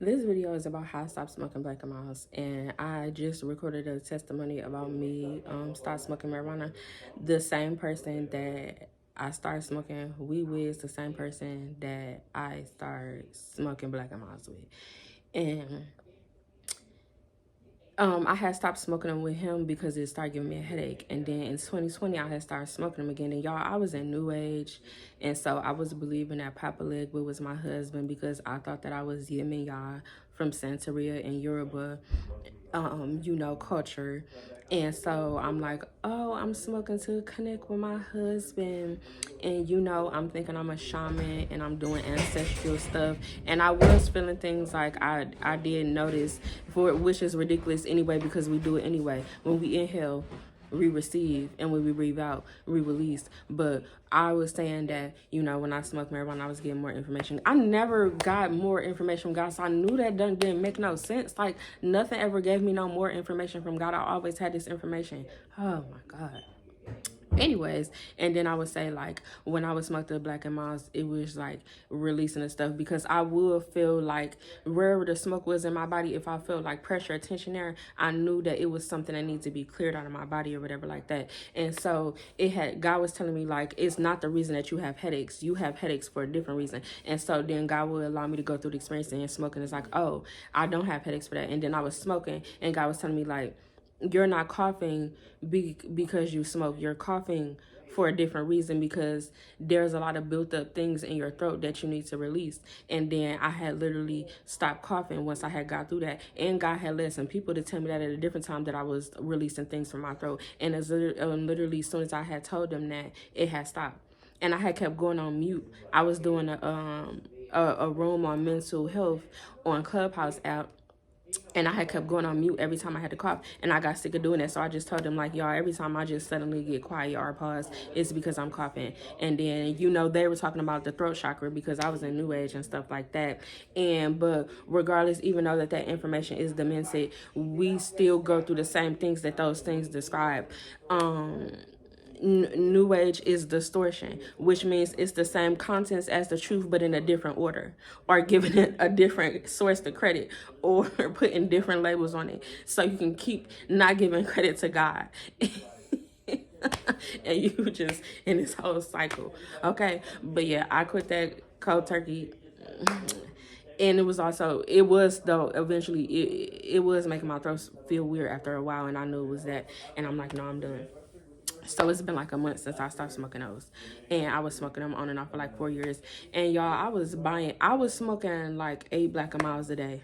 This video is about how I stopped smoking black and miles, and I just recorded a testimony about me start smoking marijuana. The same person that I started smoking weed with is the same person that I started smoking black and miles with. And I had stopped smoking them with him because it started giving me a headache. And then in 2020, I had started smoking them again. And y'all, I was in New Age. And so I was believing that Papa Legba was my husband because I thought that I was Yemen from Santeria and Yoruba, culture. And so I'm like, oh, I'm smoking to connect with my husband. And, I'm thinking I'm a shaman and I'm doing ancestral stuff. And I was feeling things like I did notice, which is ridiculous anyway, because we do it anyway. When we inhale, we receive, and when we breathe out, we release. But I was saying that, when I smoked marijuana, I was getting more information. I never got more information from God, so I knew that didn't make no sense. Like, nothing ever gave me no more information from God. I always had this information. Oh, my God. Anyways, and then I would say, like, when I would smoke the black and miles, it was like releasing the stuff, because I would feel like wherever the smoke was in my body, if I felt like pressure or tension there, I knew that it was something that needed to be cleared out of my body or whatever like that. And so God was telling me, like, it's not the reason that you have headaches. You have headaches for a different reason. And so then God would allow me to go through the experience, and smoking is like, oh, I don't have headaches for that. And then I was smoking, and God was telling me, like, you're not coughing because you smoke. You're coughing for a different reason, because there's a lot of built up things in your throat that you need to release. And then I had literally stopped coughing once I had got through that. And God had led some people to tell me that at a different time that I was releasing things from my throat. And as literally as soon as I had told them that, it had stopped. And I had kept going on mute. I was doing a room on mental health on Clubhouse app, and I had kept going on mute every time I had to cough, and I got sick of doing that. So I just told them, like, y'all, every time I just suddenly get quiet or pause, it's because I'm coughing. And then, they were talking about the throat chakra, because I was in New Age and stuff like that. But regardless, even though that information is demented, we still go through the same things that those things describe. New Age is distortion, which means it's the same contents as the truth, but in a different order, or giving it a different source to credit, or putting different labels on it, so you can keep not giving credit to God. And you just in this whole cycle. Okay, but yeah, I quit that cold turkey. And it was eventually it was making my throat feel weird after a while, and I knew it was that. And I'm like, no, I'm done. So it's been like a month since I stopped smoking those. And I was smoking them on and off for like 4 years. And y'all, I was smoking like 8 black and miles a day.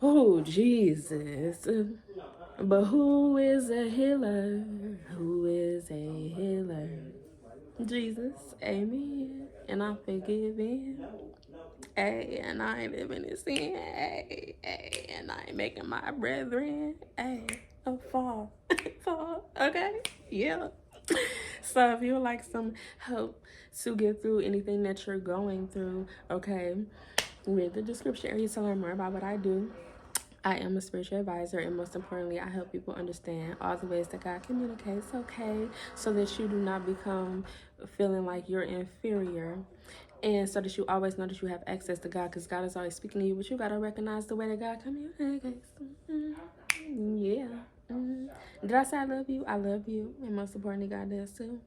Oh, Jesus. But who is a healer? Who is a healer? Jesus, amen. And I'm forgiven. Hey, and I ain't living in sin. Hey, and I ain't making my brethren. Hey, fall. Fall. Okay? Yeah. So if you would like some help to get through anything that you're going through, okay, read the description area to learn more about what I do. I am a spiritual advisor, and most importantly, I help people understand all the ways that God communicates, okay, so that you do not become feeling like you're inferior, and so that you always know that you have access to God, because God is always speaking to you, but you got to recognize the way that God communicates. Yeah. Did I say I love you? I love you, and most importantly, God does too.